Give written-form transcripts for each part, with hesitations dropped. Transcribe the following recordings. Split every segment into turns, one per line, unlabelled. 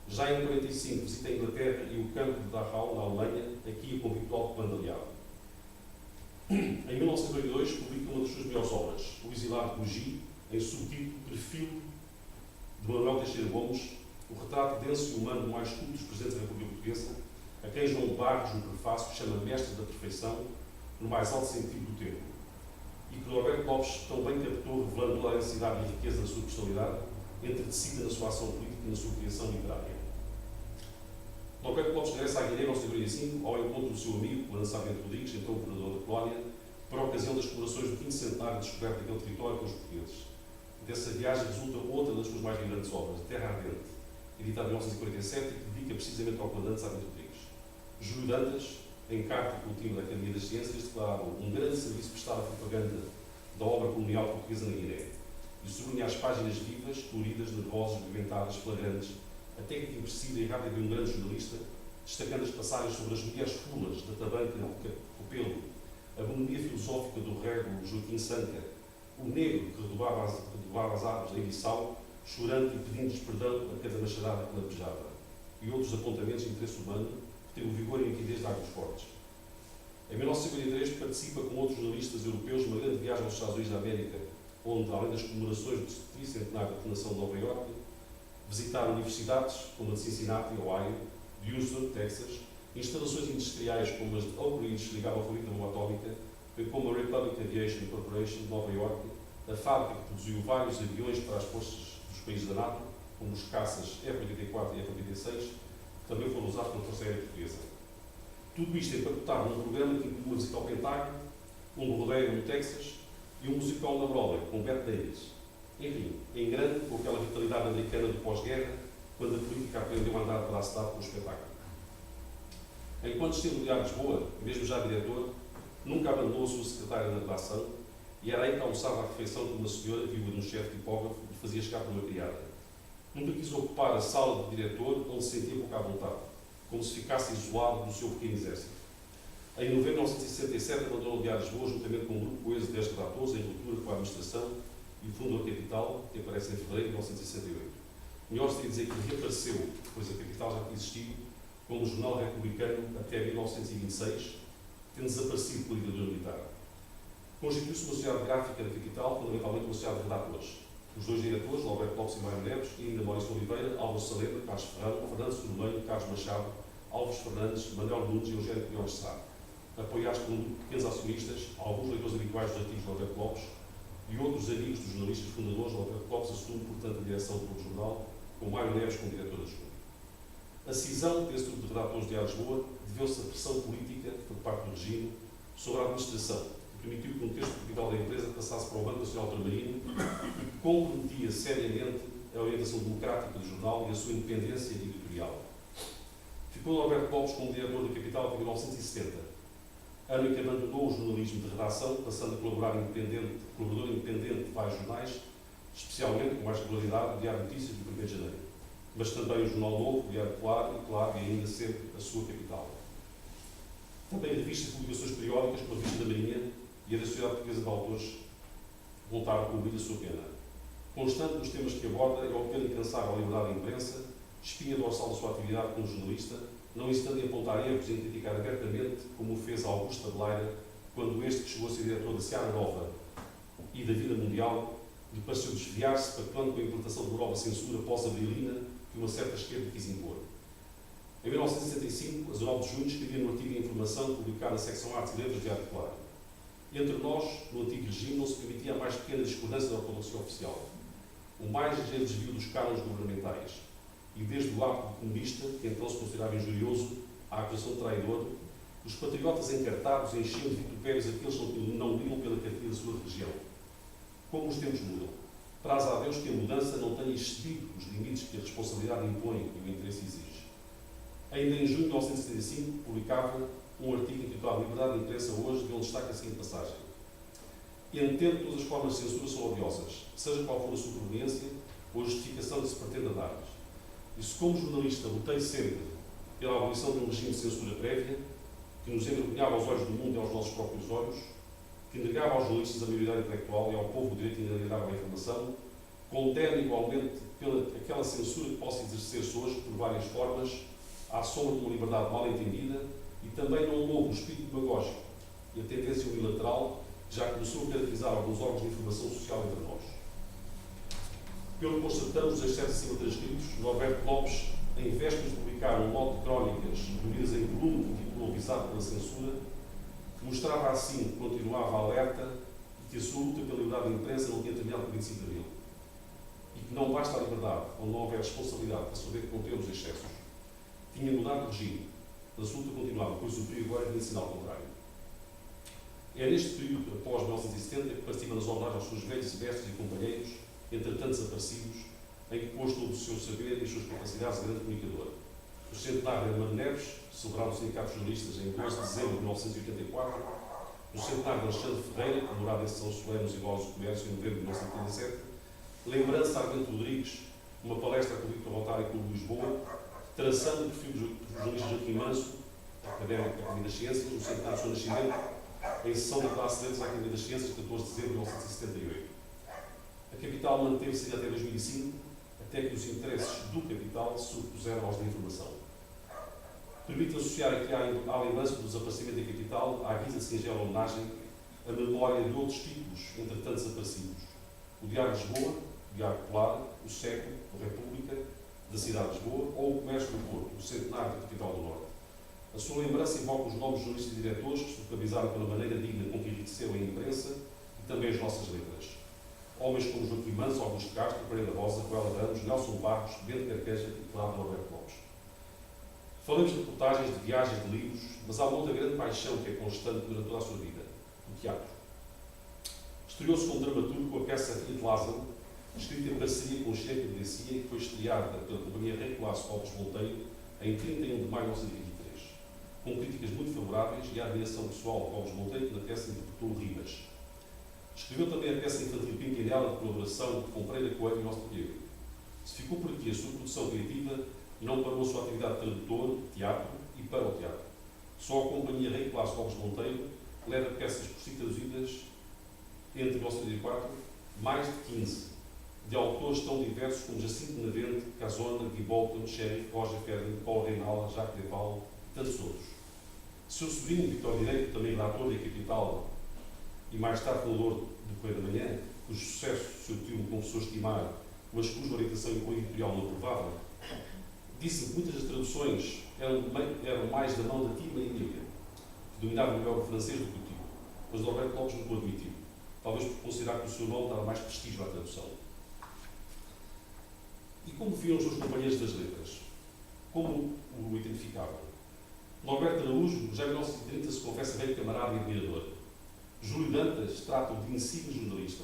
Já em 1945 visita a Inglaterra e o campo de Dachau, na Alemanha, aqui a convite do Alto Comando Aliado. Em 1982 publica uma das suas melhores obras, O Exilado de Bugi, em subtítulo Perfil de Manuel Teixeira Gomes, o retrato denso e humano mais culto dos presentes da República Portuguesa, a quem João de Barros, no prefácio, chama mestre da perfeição, no mais alto sentido do termo, e que Norberto Lopes tão bem captou, revelando toda a densidade e riqueza da sua personalidade, entretecida na sua ação política e na sua criação literária. Norberto Lopes regressa à Guiné em 1985 ao encontro do seu amigo, Lourenço Sarmento Rodrigues, então governador da colónia, para a ocasião das comemorações do 5º centenário da descoberta daquele território pelos portugueses. Dessa viagem resulta outra das suas mais vibrantes obras, Terra Ardente, editada em 1947 e que dedica precisamente ao comandante Sarmento Rodrigues. Júlio Dantas, em carta que o time da Academia das Ciências, declarava um grande serviço prestado à propaganda da obra colonial portuguesa na Guiné e sublinha as páginas vivas, coloridas, nervosas, movimentadas, flagrantes, a técnica impressiva e rápida de um grande jornalista, destacando as passagens sobre as mulheres fulas da tabanca de Copelo, a bonomia filosófica do rego Joaquim Sanca, o negro que redobrava as árvores da Ibiçal, chorando e pedindo-lhes perdão a cada machadada que lampejava, e outros apontamentos de interesse humano que têm o vigor e a nitidez de águas fortes. Em 1953 participa com outros jornalistas europeus numa grande viagem aos Estados Unidos da América, onde, além das comemorações do tricentenário da fundação de Nova Iorque, visitaram universidades como a de Cincinnati, Ohio, de Houston, Texas, instalações industriais como as de Oak Ridge, ligada ao fabrico da bomba atómica, bem como a Republic Aviation Corporation de Nova Iorque, a fábrica que produziu vários aviões para as forças dos países da NATO, como os caças F-84 e F-86, que também foram usados pela Força Aérea Portuguesa. Tudo isto empacotado num programa que inclui uma visita ao Pentágono, um rodeio no Texas e um musical na Broadway, com Bette Davis. Enfim, em grande, com aquela vitalidade americana do pós-guerra, quando a política aprendeu a andar para a cidade com o espetáculo. Enquanto esteve no Diário de Lisboa, mesmo já diretor, nunca abandonou a sua secretária na redação e era aí que almoçava à refeição com uma senhora, viúva de um chefe tipógrafo, que lhe fazia chegar por uma criada. Nunca quis ocupar a sala de diretor onde se sentia pouco à vontade, como se ficasse isolado do seu pequeno exército. Em novembro de 1967, abandonou o Diário de Lisboa, juntamente com um grupo coeso de 10 redatores, em ruptura com a administração e fundou a Capital, que aparece em fevereiro de 1968. Melhor seria dizer que reapareceu, pois a Capital já tinha existido, como jornal republicano até 1926, tendo desaparecido pela ditadura militar. Constituiu-se uma sociedade gráfica da Capital, fundamentalmente uma sociedade de redatores. Os dois diretores, Alberto Lopes e Mário Neves, e ainda Maurício Oliveira, Álvaro Salema, Carlos Ferrão, Fernando Sorolheiro, Carlos Machado, Alves Fernandes, Manuel Nunes e Eugênio Pinhões de Sá, apoiados por um grupo de pequenos acionistas, alguns leitores habituais dos artigos de Alberto Lopes e outros amigos dos jornalistas fundadores. Alberto Lopes assume, portanto, a direção do jornal, com Mário Neves como diretor adjunto. A cisão desse grupo de redatores de Diário de Lisboa deveu-se à pressão política por parte do regime sobre a administração, que permitiu que um terço do capital da empresa passasse para o Banco Nacional Ultramarino e que comprometia seriamente a orientação democrática do jornal e a sua independência editorial. Ficou Alberto Lopes como diretor da Capital até 1970, ano em que abandonou o jornalismo de redação, passando a colaborador independente de vários jornais, especialmente, com mais regularidade, o Diário de Notícias do 1º de janeiro, mas também o Jornal Novo, o Diário Claro e ainda sempre a sua Capital. Também revistas e publicações periódicas, como a Revista da Marinha e a da Sociedade Portuguesa de Autores, voltaram a cumprir a sua pena. Constante nos temas que aborda, é o apelo incansável à liberdade da imprensa, espinha dorsal da sua atividade como jornalista, não hesitando em apontar erros e em criticar abertamente, como o fez Augusto Adelaide, quando este, que chegou a ser diretor da Seara Nova e da Vida Mundial, lhe pareceu desviar-se pactuando com a implantação de uma nova censura pós-abrilina que uma certa esquerda quis impor. Em 1965, a 19 de junho, escrevia no artigo de informação publicado na secção Artes e Letras de Arte Claro. Entre nós, no antigo regime, não se permitia a mais pequena discordância da ortodoxia oficial, o mais ligeiro desvio dos cânones governamentais, e desde o ato comunista, que então se considerava injurioso, à acusação de traidor, os patriotas encartados enchiam de vitupérios aqueles que não liam pela cartilha da sua religião. Como os tempos mudam. Traz a Deus que a mudança não tenha excedido os limites que a responsabilidade impõe e o interesse exige. Ainda em junho de 1975, publicava um artigo intitulado Liberdade de Imprensa Hoje, de onde destaca a seguinte passagem. Entendo que todas as formas de censura são odiosas, seja qual for a sua proveniência ou a justificação que se pretenda dar-lhes. E se, como jornalista, lutei sempre pela abolição de um regime de censura prévia, que nos envergonhava aos olhos do mundo e aos nossos próprios olhos, que negava aos jornalistas a maioridade intelectual e ao povo o direito inalienável à informação, condena igualmente aquela censura que possa exercer-se hoje, por várias formas, à sombra de uma liberdade mal entendida e também não louco o espírito demagógico e a tendência unilateral que já começou a caracterizar alguns órgãos de informação social entre nós. Pelo que constatamos os excessos acima transcritos, Norberto Lopes, em vésperas de publicar um lote de crónicas reunidas em volume com o título visado pela censura, mostrava assim que continuava alerta e que a sua luta pela liberdade da imprensa não tinha terminado com o 25 de Abril. E que não basta a liberdade, onde não houver responsabilidade para saber conter os excessos. Tinha mudado de regime, mas a sua luta continuava, pois o perigo agora devia ensinar ao contrário. É neste período, após 1970, que participa nas homenagens aos seus velhos mestres e companheiros, entretanto desaparecidos, em que pôs todo o seu saber e as suas capacidades de grande comunicador. O centenário de Armando Neves, celebrado no Sindicato de Jornalistas em 2 de dezembro de 1984, o centenário de Alexandre Ferreira, comemorado em sessão solene nos Iguais do Comércio em novembro de 1987, lembrança de Armando Rodrigues, uma palestra com o Vítor Voltaire e Clube de Lisboa, traçando o perfil do jornalista Joaquim Manso, académico da Academia das Ciências, no centenário do seu nascimento, em sessão da classe de letras da Academia das Ciências, 14 de dezembro de 1978. A capital manteve-se até 2005, até que os interesses do capital se sobrepuseram aos da informação. Permite associar aqui à lembrança do desaparecimento da capital, à guisa de singela homenagem, a memória de outros títulos, entretanto desaparecidos. O Diário de Lisboa, o Diário Popular, o Século, a República, da cidade de Lisboa, ou o Comércio do Porto, o centenário da capital do Norte. A sua lembrança invoca os nomes de jornalistas e diretores que se localizaram pela maneira digna com que enriqueceram a imprensa e também as nossas letras. Homens como Joaquim Manso, Augusto Castro, Pereira Rosa, Coelho Ramos, Nelson Barros, Bento Carqueja e Cláudio Norberto Lopes. Falamos de reportagens, de viagens, de livros, mas há uma outra grande paixão que é constante durante toda a sua vida, o teatro. Estreou-se como dramaturgo com a peça Filha de Lázaro, escrita em parceria com o Chefe de Garcia, que foi estreada pela companhia Rei Colasso Alves Monteiro em 31 de maio de 1923, com críticas muito favoráveis e a admiração pessoal de Alves Monteiro, que na peça interpretou Ribas. Escreveu também a peça infantil Pimpinela, de colaboração com Pereira Coelho e Nosso Diego. Se ficou por aqui a sua produção criativa, não parou a sua atividade de tradutor, teatro e para o teatro. Só a companhia Rei Colasso Alves Monteiro leva peças por si traduzidas entre 1984, mais de 15, de autores tão diversos como Jacinto Benavente, Casona, Guy Bolton, Sheriff, Roger Ferdinand, Paulo Reinal, Jacques Deval e tantos outros. Seu sobrinho, Victor Direito, também redator da Capital e mais tarde fundador do Correio da Manhã, cujo sucesso seu tio me confessou estimar, mas cuja orientação e cunho editorial não aprovava, disse-me que muitas das traduções eram mais da mão da tia e Emília, que dominava melhor o francês do que o tio, mas Norberto Lopes nunca o admitiu, talvez por considerar que o seu nome dava mais prestígio à tradução. E como viam os seus companheiros das letras? Como o identificavam? Norberto Araújo, já em 1930, se confessa velho camarada e admirador. Júlio Dantas trata-o de insigne jornalista.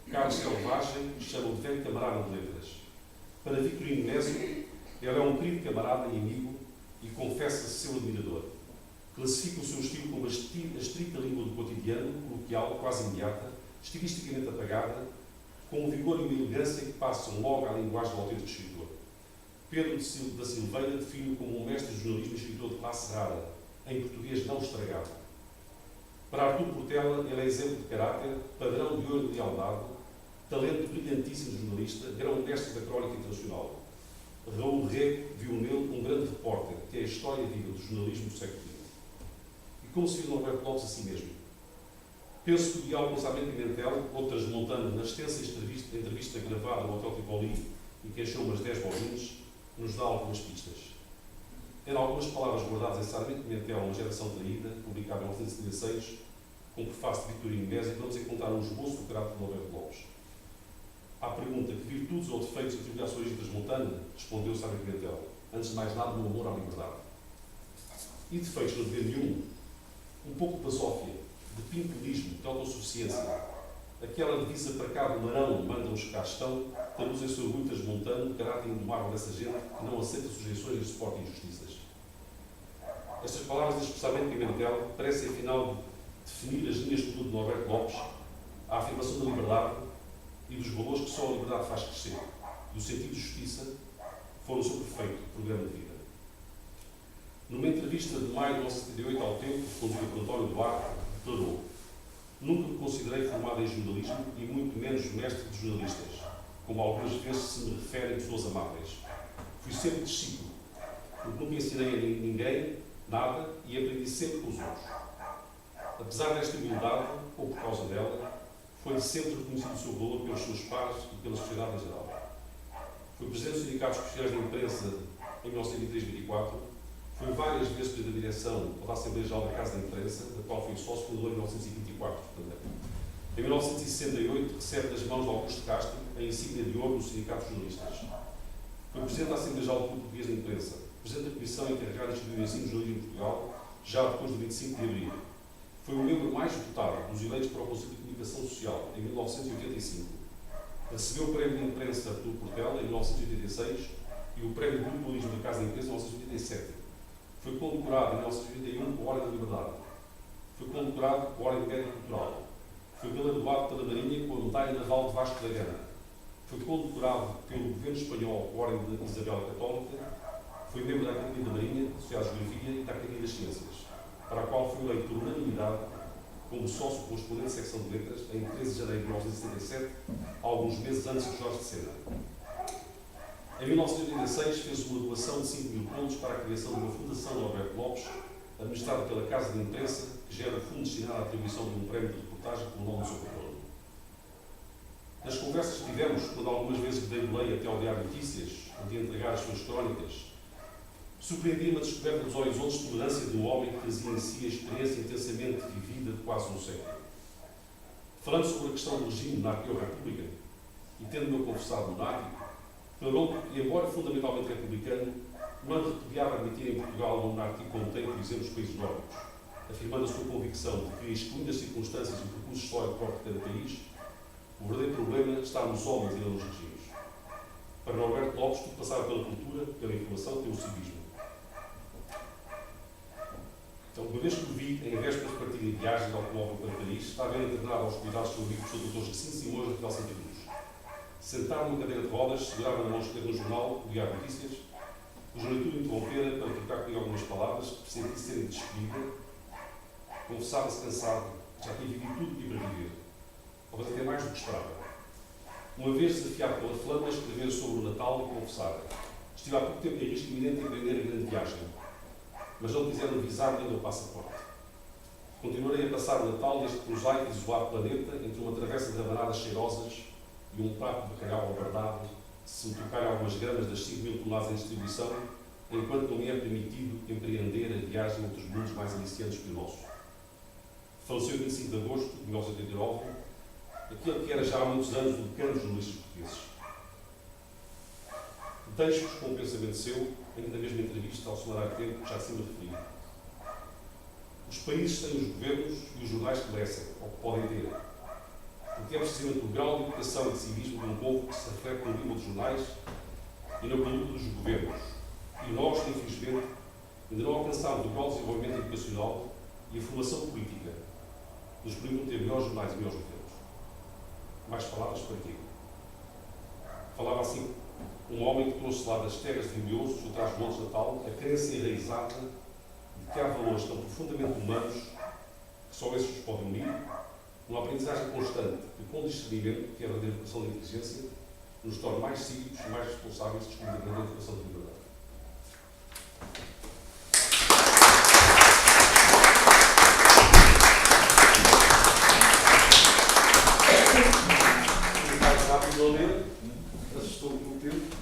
Carlos Selvagem chama-o de velho camarada de letras. Para Victorino Nésio, ele é um querido camarada e amigo e confessa-se seu admirador. Classifica o seu estilo como a estrita língua do cotidiano, coloquial, quase imediata, estilisticamente apagada, com um vigor e uma elegância que passam logo à linguagem do autêntico escritor. Pedro da Silveira define-o como um mestre de jornalismo e escritor de classe rara, em português não estragado. Para Artur Portela, ele é exemplo de caráter, padrão de ouro de lealdade, talento brilhantíssimo de jornalista, grão-mestre da crónica internacional. Raul Rego viu nele um grande repórter, que é a história viva do jornalismo do século XX. E como se viu Norberto Lopes a si mesmo? Penso que o diálogo com Sarmento Pimentel, outras montando na extensa entrevista gravada no Hotel Tivoli e que encheu umas 10 bolinhas, nos dá algumas pistas. Eram algumas palavras guardadas em Sarmento Pimentel, Uma Geração Traída, publicado em 1976, com prefácio de Victorino Nésio, vamos encontrar um esboço do caráter de Norberto Lopes. À pergunta que virtudes ou defeitos atribuir à sua origem transmontana, respondeu Sarmento Pimentel, antes de mais nada, no amor à liberdade. E defeitos não devia nenhum. Um pouco de basófia, de pintolismo, de autossuficiência. Aquela divisa para cá do Marão, mandam-os cá estão, traduz em seu orgulho transmontano o caráter indomável dessa gente que não aceita sujeições e suporta injustiças. Estas palavras de expressamente Pimentel parecem, afinal, definir as linhas de tudo de Norberto Lopes, a afirmação da liberdade e dos valores que só a liberdade faz crescer, do sentido de justiça, foram o seu perfeito programa de vida. Numa entrevista de maio de 1978 ao Tempo, conduzida por António Duarte, declarou: "Nunca me considerei formado em jornalismo e muito menos mestre de jornalistas. como algumas vezes se me referem pessoas amáveis. Fui sempre discípulo, porque nunca ensinei a ninguém nada e aprendi sempre com os outros. Apesar desta humildade, ou por causa dela, foi sempre reconhecido o seu valor pelos seus pares e pela sociedade em geral. Foi presidente dos Sindicatos Profissionais da Imprensa em 1923-24, foi várias vezes presidente da direção da Assembleia Geral da Casa da Imprensa, da qual foi sócio fundador em 1924 também. Em 1968, recebe das mãos de Augusto Castro a insígnia de ouro dos Sindicatos Jornalistas. Foi presidente da Assembleia Geral do Clube Português de Imprensa, presidente da Comissão encarregada de instituir o ensino de jornalismo em Portugal, já depois do 25 de abril. Foi o membro mais votado dos eleitos para o Conselho de Comunicação Social, em 1985. Recebeu o Prémio de Imprensa do Portela, em 1986, e o Prémio de Jornalismo da Casa da Imprensa, em 1987. Foi condecorado em 1981 com a Ordem da Liberdade. Foi condecorado com a Ordem de Mérito Cultural. Foi galardoado pela Marinha com a Medalha Naval de Vasco da Gama. Foi condecorado pelo Governo Espanhol com a Ordem de Isabel Católica. Foi membro da Academia da Marinha, da Sociedade de Geografia e da Academia das Ciências, para a qual foi eleito por unanimidade como sócio correspondente de secção de letras em 13 de janeiro de 1977, alguns meses antes de Jorge de Sena. Em 1986 fez uma doação de 5.000 contos para a criação de uma fundação de Alberto Lopes, administrada pela Casa de Imprensa, que gera fundo destinado à atribuição de um prémio de reportagem pelo nome do seu patrono. Nas conversas que tivemos, quando algumas vezes dei lei até ao Diário de Notícias, onde ia entregar as suas crónicas, surpreendia-me a descoberta dos horizontes de tolerância de um homem que trazia em si a experiência intensamente vivida de quase um século. Falando sobre a questão do regime monárquico-república, e tendo-me confessado monárquico, declarou que, embora fundamentalmente republicano, não repudiava admitir em Portugal uma monarquia como tem, por exemplo, os países nórdicos, afirmando a sua convicção de que, excluindo as circunstâncias e o percurso histórico próprio de cada país, o verdadeiro problema está nos homens e não nos regimes. Para Norberto Lopes, tudo passava pela cultura, pela informação e pelo civismo. Então, uma vez que o vi, em vésperas de partir em viagem de automóvel para Paris, estava ele internado aos cuidados do seu amigo professor Dr. Jacinto Simões, da Fidel Santa Cruz. Sentado numa cadeira de rodas, segurava na mão esquerda um jornal, o Diário de Notícias, o jornalista interrompera para trocar comigo algumas palavras que pressenti serem despedida. Confessava-se cansado, já tinha vivido tudo o que ia para viver, talvez até mais do que esperava. Uma vez desafiado pela flama, escrevera sobre o Natal e confessara: estive há pouco tempo em risco iminente de empreender a grande viagem, mas não quiseram avisar-me ainda o passaporte. Continuarei a passar o Natal neste prosaico e isolado planeta, entre uma travessa de rabanadas cheirosas e um prato de bacalhau abardado, se me tocarem algumas gramas das 5.000 toneladas em distribuição, enquanto não me é permitido empreender a viagem entre os mundos mais aliciantes que o nosso. Faleceu em 25 de agosto de 1989, aquele que era já há muitos anos o decano dos jornalistas portugueses. Deixo-vos com um pensamento seu, ainda na mesma entrevista ao semanário Tempo, que já se me referi. Os países têm os governos e os jornais que merecem, ou que podem ter. Porque é precisamente o grau de educação e de civismo de um povo que se reflete no nível dos jornais e na conduta dos governos. E nós, infelizmente, ainda não alcançámos o grau de desenvolvimento educacional e a formação política que nos permitem ter melhores jornais e melhores governos. Mais palavras para quê? Falava assim um homem que trouxe lá das terras de Vimiosos, do Trás-os-Montes de Natal, a crença enraizada de que há valores tão profundamente humanos que só esses os podem unir, uma aprendizagem constante que, com discernimento, que é a verdadeira educação da inteligência, nos torna mais cívicos e mais responsáveis de descobrir a verdadeira educação da liberdade. Mais rápido a ler, assustou-me pelo tempo.